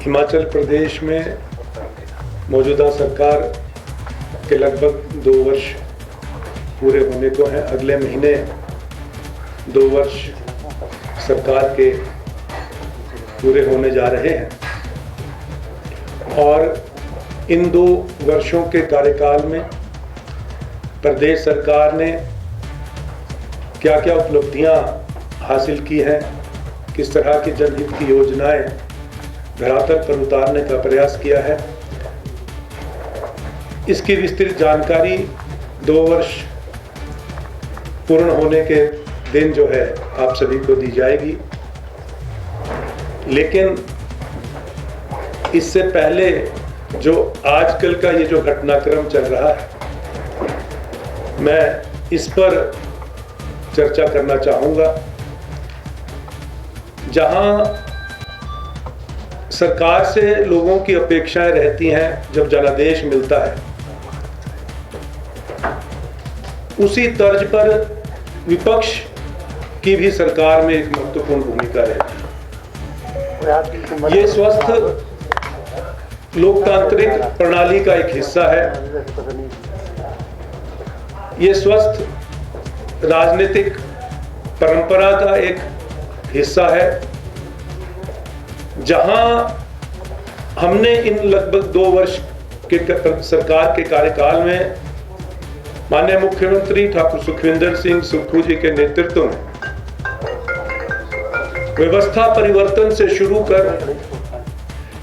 हिमाचल प्रदेश में मौजूदा सरकार के लगभग 2 वर्ष पूरे होने को हैं। अगले महीने 2 वर्ष सरकार के पूरे होने जा रहे हैं और इन 2 वर्षों के कार्यकाल में प्रदेश सरकार ने क्या क्या उपलब्धियां हासिल की हैं, किस तरह की जनहित की योजनाएं धरातल पर उतारने का प्रयास किया है, इसकी विस्तृत जानकारी 2 वर्ष पूर्ण होने के दिन जो है आप सभी को दी जाएगी। लेकिन इससे पहले जो आजकल का ये जो घटनाक्रम चल रहा है, मैं इस पर चर्चा करना चाहूँगा। जहां सरकार से लोगों की अपेक्षाएं रहती हैं, जब जनादेश मिलता है, उसी तर्ज पर विपक्ष की भी सरकार में एक महत्वपूर्ण भूमिका रहती है। ये स्वस्थ लोकतांत्रिक प्रणाली का एक हिस्सा है। ये स्वस्थ राजनीतिक परंपरा का एक हिस्सा है, जहां हमने इन लगभग 2 वर्ष के सरकार के कार्यकाल में माननीय मुख्यमंत्री ठाकुर सुखविंदर सिंह सुक्खू जी के नेतृत्व में व्यवस्था परिवर्तन से शुरू कर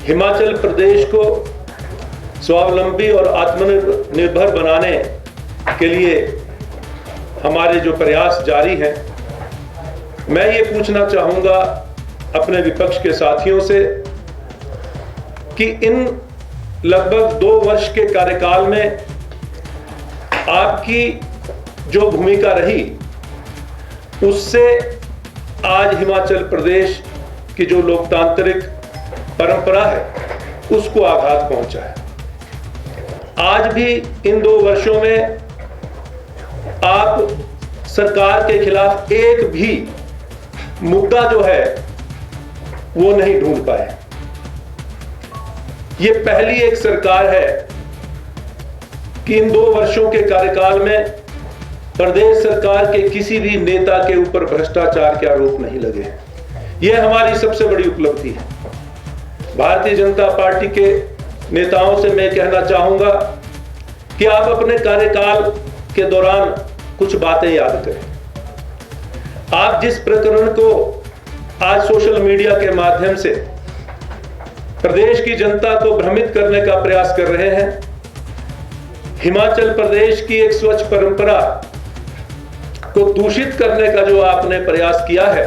हिमाचल प्रदेश को स्वावलंबी और आत्मनिर्भर बनाने के लिए हमारे जो प्रयास जारी हैं। मैं ये पूछना चाहूँगा अपने विपक्ष के साथियों से कि इन लगभग 2 वर्ष के कार्यकाल में आपकी जो भूमिका रही, उससे आज हिमाचल प्रदेश की जो लोकतांत्रिक परंपरा है उसको आघात पहुंचा है। आज भी इन 2 वर्षों में आप सरकार के खिलाफ एक भी मुद्दा जो है वो नहीं ढूंढ पाए। ये पहली एक सरकार है कि इन 2 वर्षों के कार्यकाल में प्रदेश सरकार के किसी भी नेता के ऊपर भ्रष्टाचार के आरोप नहीं लगे हैं। यह हमारी सबसे बड़ी उपलब्धि है। भारतीय जनता पार्टी के नेताओं से मैं कहना चाहूंगा कि आप अपने कार्यकाल के दौरान कुछ बातें याद करें। आप जिस प्रकरण को आज सोशल मीडिया के माध्यम से प्रदेश की जनता को भ्रमित करने का प्रयास कर रहे हैं, हिमाचल प्रदेश की एक स्वच्छ परंपरा को दूषित करने का जो आपने प्रयास किया है,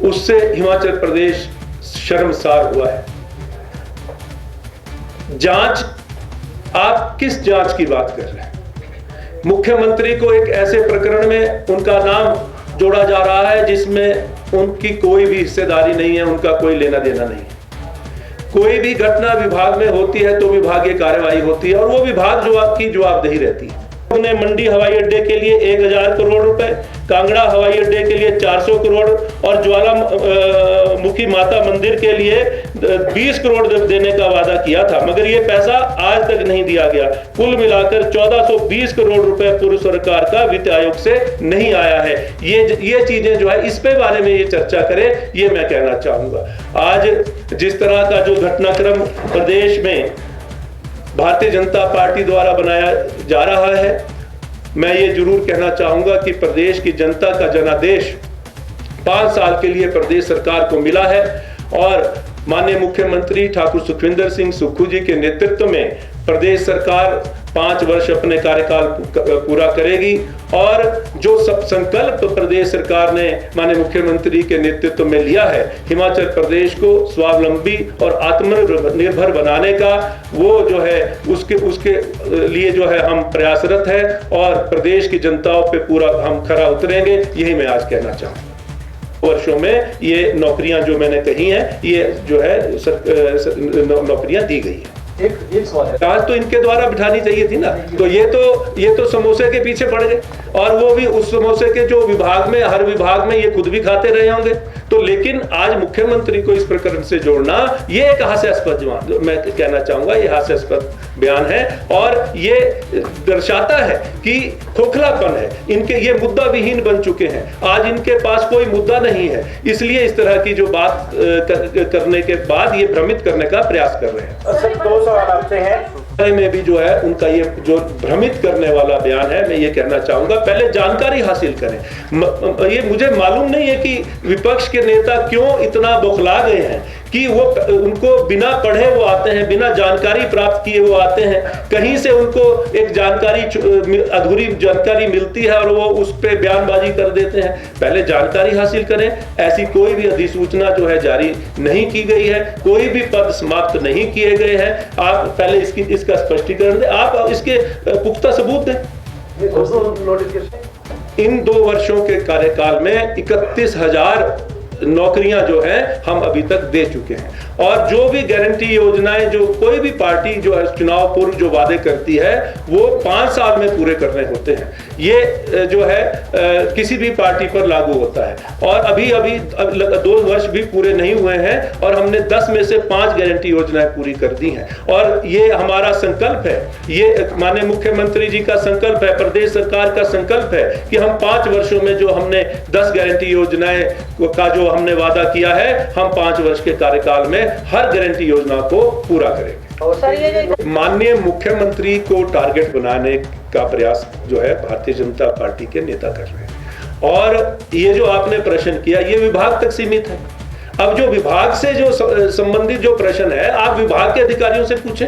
उससे हिमाचल प्रदेश शर्मसार हुआ है। जांच, आप किस जांच की बात कर रहे हैं? मुख्यमंत्री को एक ऐसे प्रकरण में उनका नाम जोड़ा जा रहा है जिसमें उनकी कोई भी हिस्सेदारी नहीं है, उनका कोई लेना देना नहीं है। कोई भी घटना विभाग में होती है तो विभागीय कार्यवाही होती है और वो विभाग जो आपकी जवाबदेही रहती है। उन्हें मंडी हवाई अड्डे के लिए 1000 करोड़ रुपए, कांगड़ा हवाई अड्डे के लिए 400 करोड़ और ज्वालामुखी माता मंदिर के लिए 20 करोड़ देने का वादा किया था, मगर ये पैसा आज तक नहीं दिया गया। कुल मिलाकर 1420 करोड़ रुपए पूर्व सरकार का वित्त आयोग से नहीं आया है। ये चीजें जो है, इस पे बारे में ये चर्चा करें, ये मैं कहना चाहूंगा। आज जिस तरह का जो घटनाक्रम प्रदेश में भारतीय जनता पार्टी द्वारा बनाया जा रहा है, मैं ये जरूर कहना चाहूंगा कि प्रदेश की जनता का जनादेश 5 साल के लिए प्रदेश सरकार को मिला है और माननीय मुख्यमंत्री ठाकुर सुखविंदर सिंह सुक्खू जी के नेतृत्व में प्रदेश सरकार 5 वर्ष अपने कार्यकाल पूरा करेगी और जो सब संकल्प प्रदेश सरकार ने माननीय मुख्यमंत्री के नेतृत्व में लिया है, हिमाचल प्रदेश को स्वावलंबी और आत्मनिर्भर बनाने का, वो जो है उसके लिए जो है हम प्रयासरत हैं और प्रदेश की जनताओं पे पूरा हम खरा उतरेंगे। यही मैं आज कहना चाहूँगा। वर्षों में ये नौकरियां जो मैंने कही हैं, ये जो है नौकरियां दी गई है। एक सवाल है, आज तो इनके द्वारा बिठानी चाहिए थी ना, तो ये तो समोसे के पीछे पड़ गए और वो भी उस समोसे के जो विभाग में, हर विभाग में ये खुद भी खाते रहे होंगे। तो लेकिन आज मुख्यमंत्री को इस प्रकरण से जोड़ना ये एक हास्यास्पद, मैं कहना चाहूंगा ये हास्यास्पद बयान है और ये दर्शाता है कि खोखलापन है इनके, ये मुद्दा विहीन बन चुके हैं। आज इनके पास कोई मुद्दा नहीं है, इसलिए इस तरह की जो बात करने के बाद ये भ्रमित करने का प्रयास कर रहे हैं। सर, 2 सवाल आपसे हैं में भी जो है उनका ये जो भ्रमित करने वाला बयान है, मैं ये कहना चाहूंगा पहले जानकारी हासिल करें। ये मुझे मालूम नहीं है कि विपक्ष के नेता क्यों इतना बौखला गए हैं कि वो उनको बिना पढ़े वो आते हैं, बिना जानकारी प्राप्त किए वो आते हैं, कहीं से उनको एक जानकारी अधूरी जानकारी मिलती है और वो उस पर बयानबाजी कर देते हैं। पहले जानकारी हासिल करें। ऐसी कोई भी अधिसूचना जो है जारी नहीं की गई है, कोई भी पद समाप्त नहीं किए गए हैं। आप पहले इसका स्पष्टीकरण दें, आप इसके पुख्ता सबूत दें। इन 2 वर्षों के कार्यकाल में 31,000 नौकरियां जो है हम अभी तक दे चुके हैं और जो भी गारंटी योजनाएं जो कोई भी पार्टी जो है चुनाव पूर्व जो वादे करती है वो 5 साल में पूरे करने होते हैं। ये जो है किसी भी पार्टी पर लागू होता है और अभी 2 वर्ष भी पूरे नहीं हुए हैं और हमने 10 में से 5 गारंटी योजनाएं पूरी कर दी हैं और ये हमारा संकल्प है, ये माननीय मुख्यमंत्री जी का संकल्प है, प्रदेश सरकार का संकल्प है कि हम 5 वर्षों में जो हमने 10 गारंटी योजनाएं का जो हमने वादा किया है, हम 5 वर्ष के कार्यकाल में हर गारंटी योजना को पूरा करेंगे। माननीय मुख्यमंत्री को टारगेट बनाने का प्रयास जो है भारतीय जनता पार्टी के नेता कर रहे हैं और ये जो आपने प्रश्न किया ये विभाग तक सीमित है। अब जो विभाग से जो संबंधित जो प्रश्न है आप विभाग के अधिकारियों से पूछें,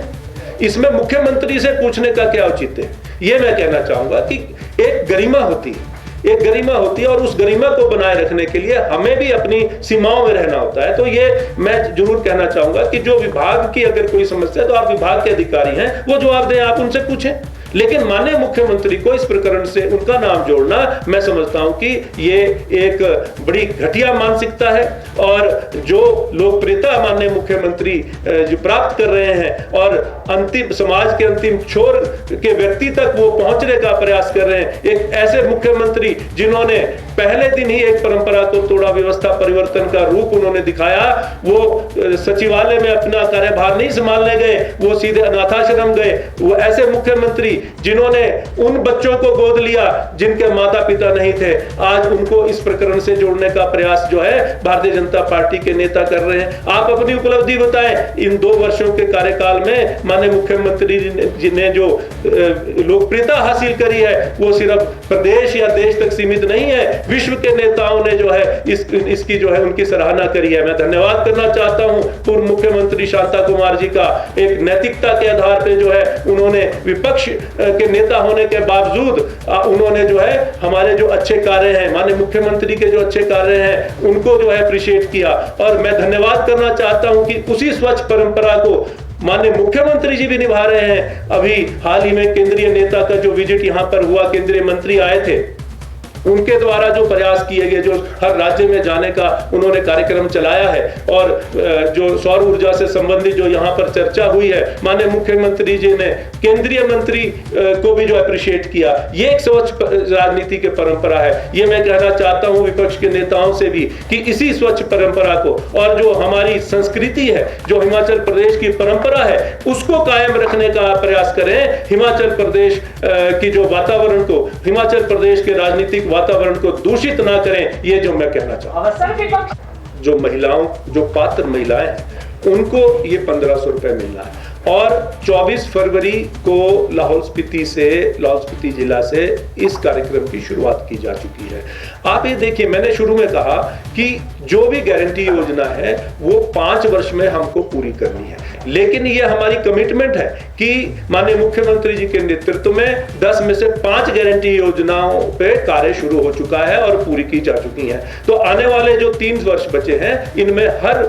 इसमें मुख्यमंत्री से पूछने का क्या औचित्य है। ये मैं कहना चाहूंगा कि एक गरिमा होती है, एक गरिमा होती है और उस गरिमा को बनाए रखने के लिए हमें भी अपनी सीमाओं में रहना होता है। तो ये मैं जरूर कहना चाहूंगा कि जो विभाग की अगर कोई समस्या है तो आप विभाग के अधिकारी हैं, वो जवाब दें, आप उनसे पूछें। लेकिन माननीय मुख्यमंत्री को इस प्रकरण से उनका नाम जोड़ना मैं समझता हूं कि ये एक बड़ी घटिया मानसिकता है और जो लोकप्रियता माननीय मुख्यमंत्री जो प्राप्त कर रहे हैं और अंतिम समाज के अंतिम छोर के व्यक्ति तक वो पहुंचने का प्रयास कर रहे हैं, एक ऐसे मुख्यमंत्री जिन्होंने पहले दिन ही एक परंपरा को तोड़ा, व्यवस्था परिवर्तन का रूप उन्होंने दिखाया। वो सचिवालय में अपना कार्यभार नहीं संभालने गए, वो सीधे अनाथाश्रम गए। वो ऐसे मुख्यमंत्री जिन्होंने उन बच्चों को गोद लिया जिनके माता पिता नहीं थे, आज उनको इस प्रकरण से जोड़ने का प्रयास जो है भारतीय जनता पार्टी के नेता कर रहे हैं। आप अपनी उपलब्धि बताएं। इन 2 वर्षों के कार्यकाल में माननीय मुख्यमंत्री जी ने जो लोकप्रियता हासिल करी है वो सिर्फ प्रदेश या देश तक सीमित नहीं है, विश्व के नेताओं ने जो है इसकी जो है उनकी सराहना करी है। मैं धन्यवाद करना चाहता हूं पूर्व मुख्यमंत्री शांता कुमार जी का। एक नैतिकता के आधार पे जो है उन्होंने विपक्ष के नेता होने के बावजूद उन्होंने जो है हमारे जो अच्छे कार्य हैं, माननीय मुख्यमंत्री के जो अच्छे कार्य हैं उनको जो है अप्रिशिएट किया। और मैं धन्यवाद करना चाहता हूं कि उसी स्वच्छ परंपरा को माननीय मुख्यमंत्री जी भी निभा रहे हैं। अभी हाल ही में केंद्रीय नेता का जो विजिट यहां पर हुआ, केंद्रीय मंत्री आए थे, उनके द्वारा जो प्रयास किए गए, जो हर राज्य में जाने का उन्होंने कार्यक्रम चलाया है और जो सौर ऊर्जा से संबंधित जो यहाँ पर चर्चा हुई है, माननीय मुख्यमंत्री जी ने केंद्रीय मंत्री को भी जो अप्रिशिएट किया। ये एक स्वच्छ राजनीति की परंपरा है। ये मैं कहना चाहता हूँ विपक्ष के नेताओं से भी कि इसी स्वच्छ परंपरा को और जो हमारी संस्कृति है, जो हिमाचल प्रदेश की परंपरा है, उसको कायम रखने का प्रयास करें। हिमाचल प्रदेश की जो वातावरण को, हिमाचल प्रदेश के राजनीतिक वातावरण को दूषित ना करें, ये जो मैं कहना चाहता हूं। जो महिलाओं, जो पात्र महिलाएं हैं उनको ये 1500 रुपए मिलना है और 24 फरवरी को लाहौल स्पीति जिला से इस कार्यक्रम की शुरुआत की जा चुकी है। आप ये देखिए, मैंने शुरू में कहा कि जो भी गारंटी योजना है वो 5 वर्ष में हमको पूरी करनी है, लेकिन ये हमारी कमिटमेंट है कि माननीय मुख्यमंत्री जी के नेतृत्व में 10 में से 5 गारंटी योजनाओं पे कार्य शुरू हो चुका है और पूरी की जा चुकी है। तो आने वाले जो 3 वर्ष बचे हैं इनमें हर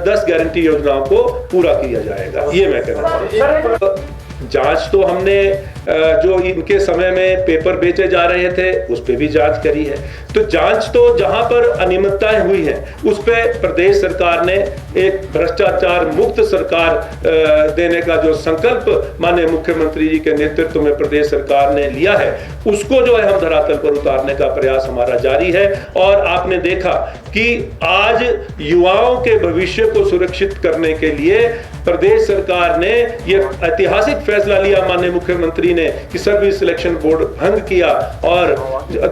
10 गारंटी योजनाओं को पूरा किया जाएगा। ये मैं कहना चाहता हूं। जांच तो हमने जो इनके समय में पेपर बेचे जा रहे थे उस पे भी जांच करी है। तो जांच तो जहां पर अनियमितताएं हुई हैं उस पे प्रदेश सरकार ने एक भ्रष्टाचार मुक्त सरकार देने का जो संकल्प माननीय मुख्यमंत्री जी के नेतृत्व में प्रदेश सरकार ने लिया है उसको जो है हम धरातल पर उतारने का प्रयास हमारा जारी है। और आपने देखा कि आज युवाओं के भविष्य को सुरक्षित करने के लिए प्रदेश सरकार ने यह ऐतिहासिक फैसला लिया माननीय मुख्यमंत्री ने कि सर्विस सिलेक्शन बोर्ड भंग किया और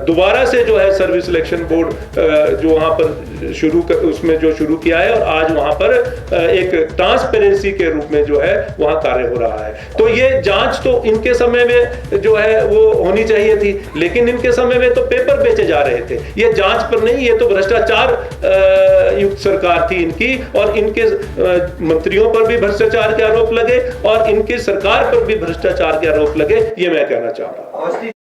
दोबारा से जो है सर्विस सिलेक्शन बोर्ड जो वहां पर उसमें जो शुरू किया है और आज वहां पर एक ट्रांसपेरेंसी के रूप में जो है वहां कार्य हो रहा है। तो ये जांच तो इनके समय में जो है वो होनी चाहिए थी, लेकिन इनके समय में तो पेपर बेचे जा रहे थे। ये जांच पर नहीं, ये तो भ्रष्टाचार युक्त सरकार थी इनकी और इनके मंत्रियों पर भी भ्रष्टाचार के आरोप लगे और इनकी सरकार पर भी भ्रष्टाचार के आरोप लगे, ये मैं कहना चाहता हूं।